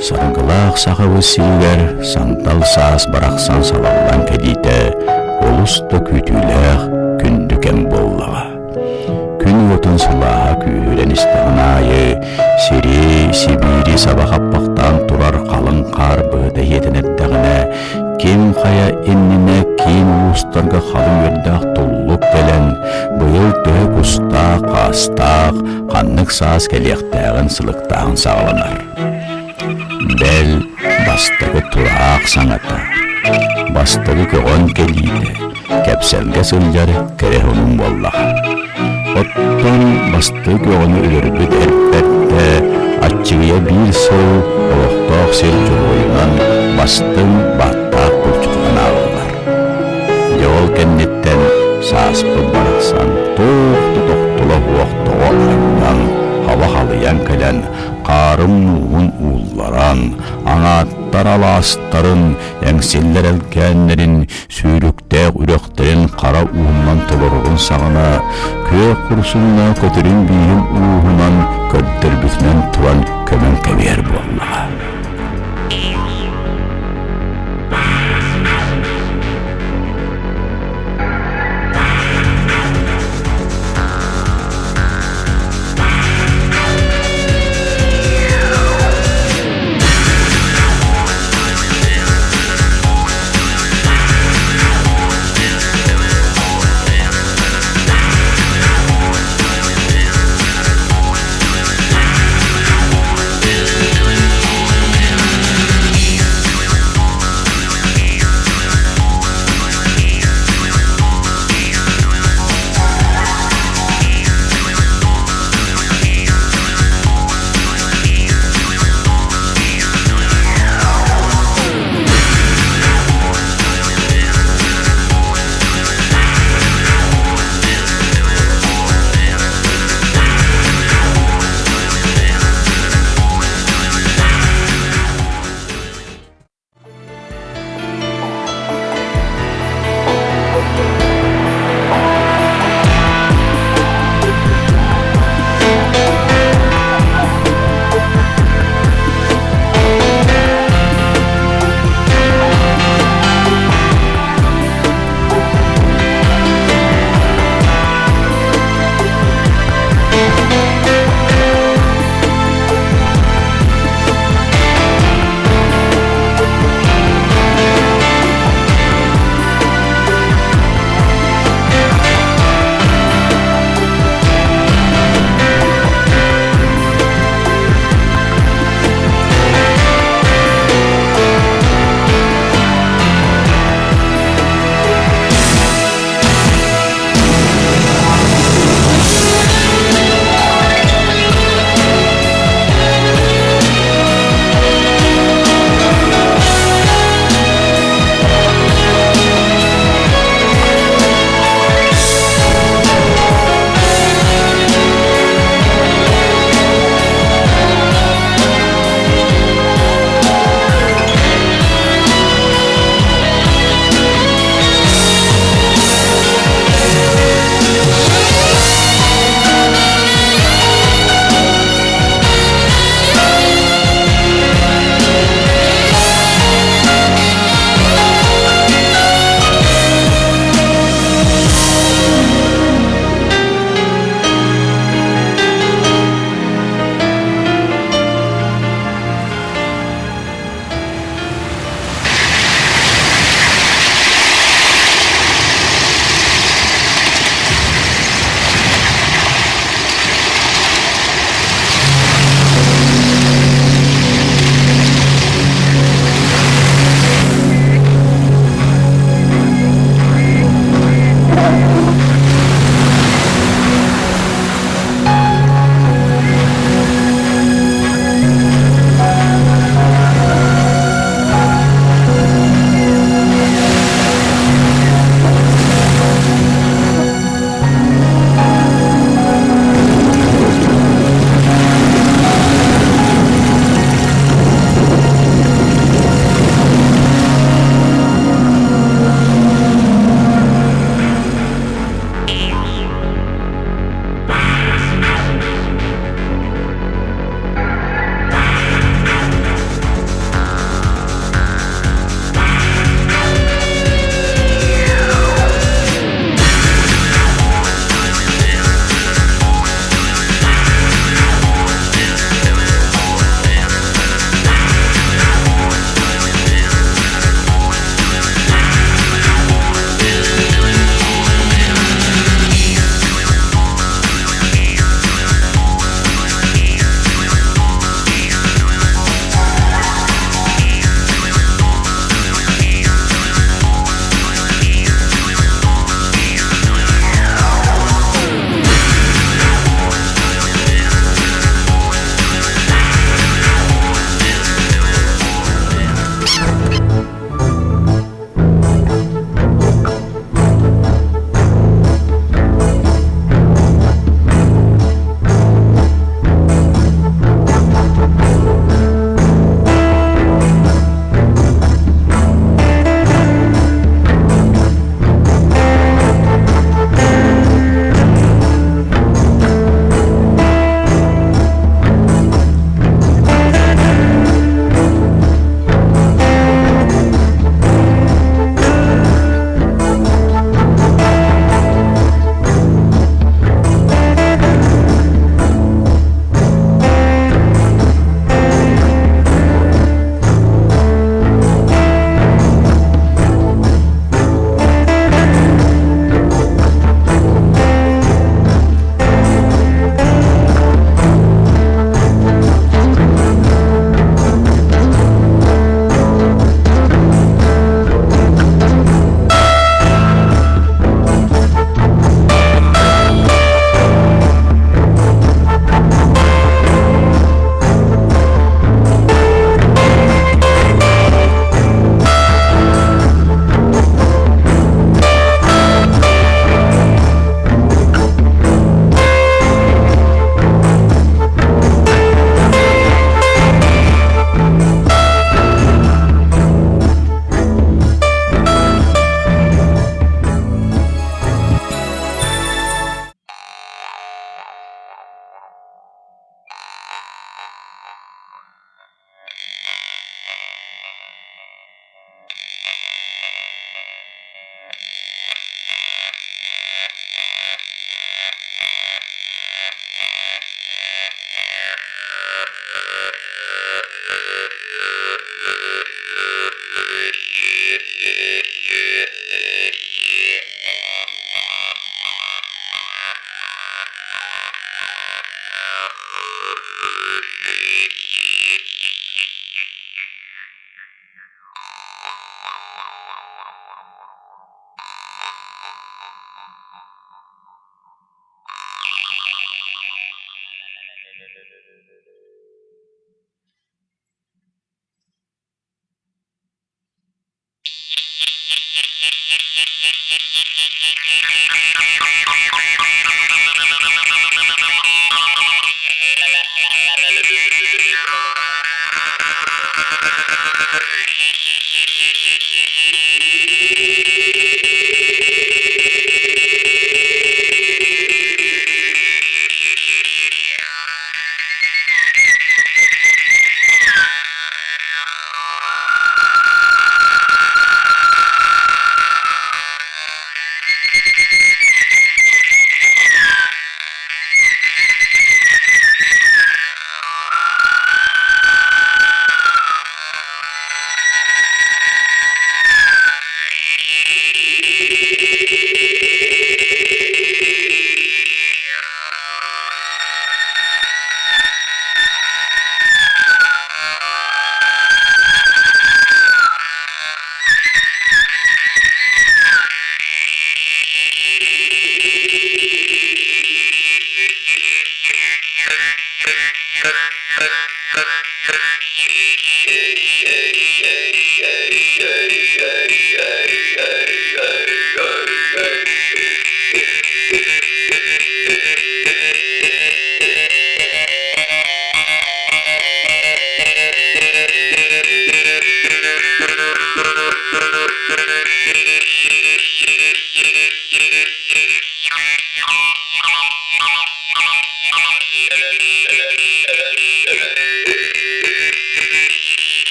Саргылақ сақыбы сигер, сантал саас барақсан салаллан кәдейті, олысты күтіләқ күндікен боллаға. Күн отын сылаға күйірен істіғын айы, Сирей, Сибири сабақаппақтан тұрар қалың қар бұғыда етінеттіғіне, кем қая енніне кем ұлыстарға қалың өрдіғ тұллық келен, бұйыл төп ұстақ, қастақ, қаннық саас кәлектәғін сылықтағын сағыланар. Бәл бастығы тұрақ саңата, бастығы көғын келейді, кәпсәлге сылжары кәрі оның боллаға. Оттон бастығы көғыны үлірді дәрпәтті, атчығыя бір сыл, олықтақ сел жұройынан бастың баттақ бұлчыққан алылар. Жол кәннеттен саспы барықсан, тоқты-тоқтылы уақтығы айнан, хава халыян кәлән, қарым нуғын уылларан, аңаттар аластарын, әңселлер әлкәнлерін, сүйріктәк үректерін қара уғынан тұлырығын сағына, көй құрсынна көтірін бейін уғынан, көттір бүтінен тұран көмін кәбер болуға.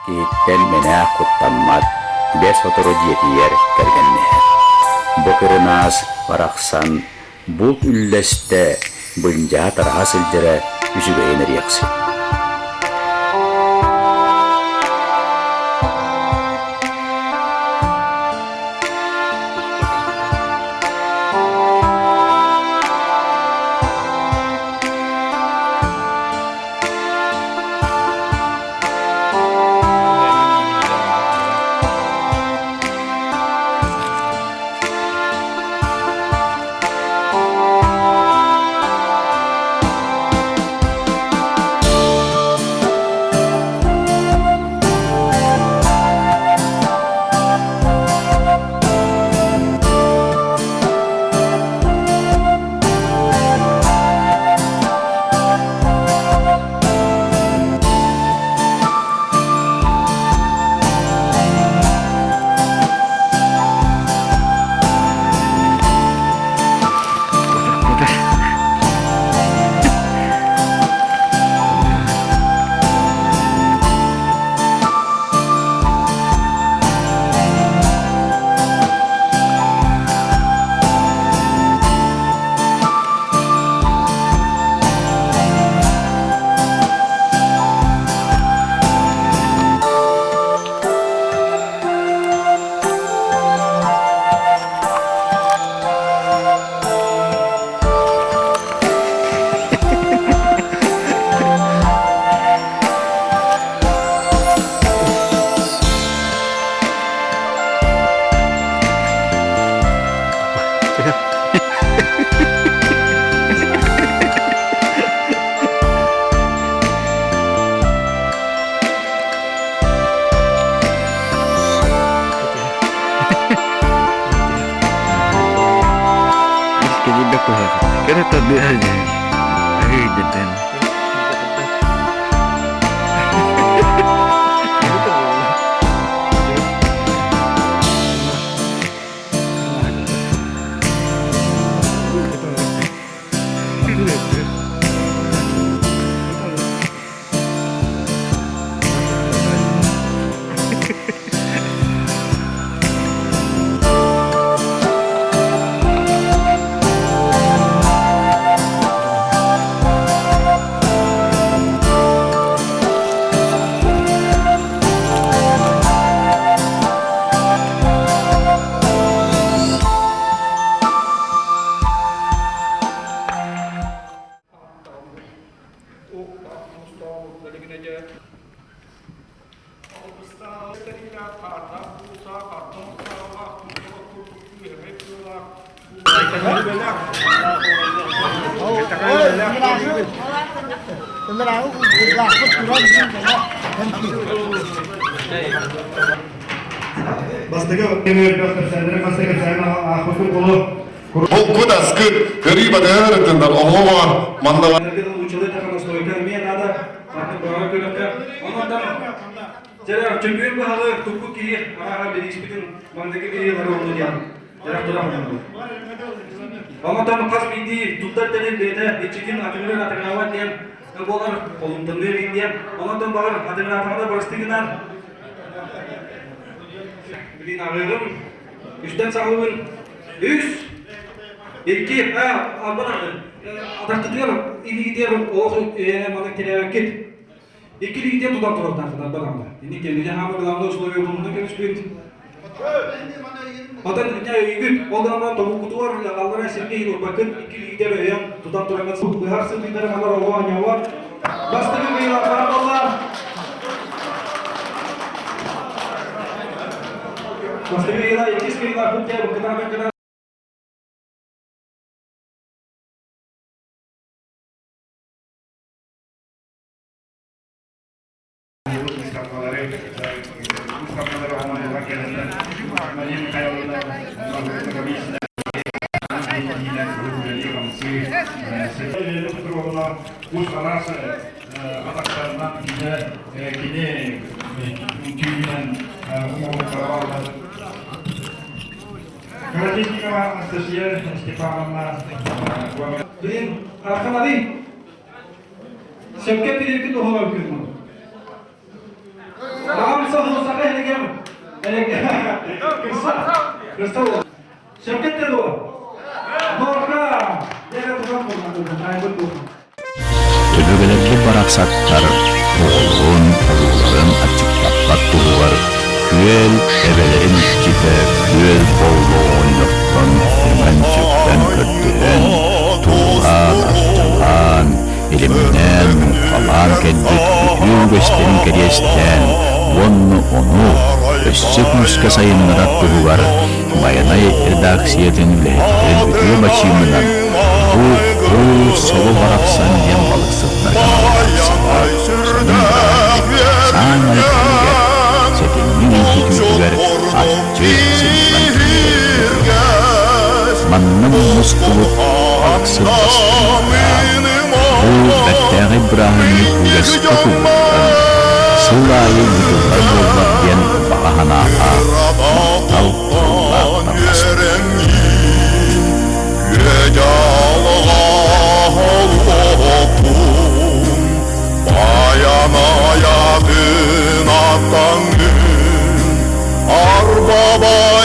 Kiitten menää kuttammat besotorojietier kergennehe. Bokırınas varaksan bu ülleste bunca tarhasıldere üsübeyner yaksın. Kita tabi aja. Akhirnya Полку даскы, криба дэртендер, оглова, мандава. Чемпион бахалы тупу кири, ара белиспитин, мандеки кири лары олду диян. Жарак турам. Аматан каз биди, туттар телен бете, ичикин атыңыр атыңава диян. Болар олумтанды диян. Аматан багар атыңыр атыңада барыстыгынан. Билин агырым, үстен сағылын, үс, екі, албанады. Атақтыдыр, илигидер, оғы, мандек телевекет. İki ligde tutan taraftarlar adamlar. Ini kendine hamur gılamda условия bulunduğunda görüşmeyiz. Atan ne yigit, o zaman tavuk kutu var, Allah'a sergiyi bakın iki ligde böyle tutan taraftar. Bu her sınıfları kadar olan ya var. Bastığı bir var Allah. Bastığı bir var, ikisi bir var, bu kadar kadar. Kurs arası ataklarından bize kini mümkünlen umumlara aldı. Karadeniskava Anastasiya Stepanovna Bilin, Arkan Ali. Şevket bilir ki doğru öyküdüm. Ağam sağ olsa ne gel. Kısa ol. Şevket de doğru. Doğru. Yere tutan bulmadım. Töbөгелерге бараксаттар, оğulun, оğulların açık patlattılar. Küel ebelerin içite, küel bolluğun yoktan, hemencikten köttüren, tuğan, açtılan, elimden falan keddik, bütün gösten keryesten, onu, össük müske sayınlarak durular, bayanay redaksiyedin lehtir, bütün başımından, bu solu baraksan yem balıksızlar kanallar sana kırıger setinli ilgitüler aççı sinirlen mannım muskulu balıksız bastırlar bu betteri İbrahim'i üges okuduğundan sıllayı vücudlar yollar diyen bahana tal tuğlar Bayana yadın atangın, Arbaba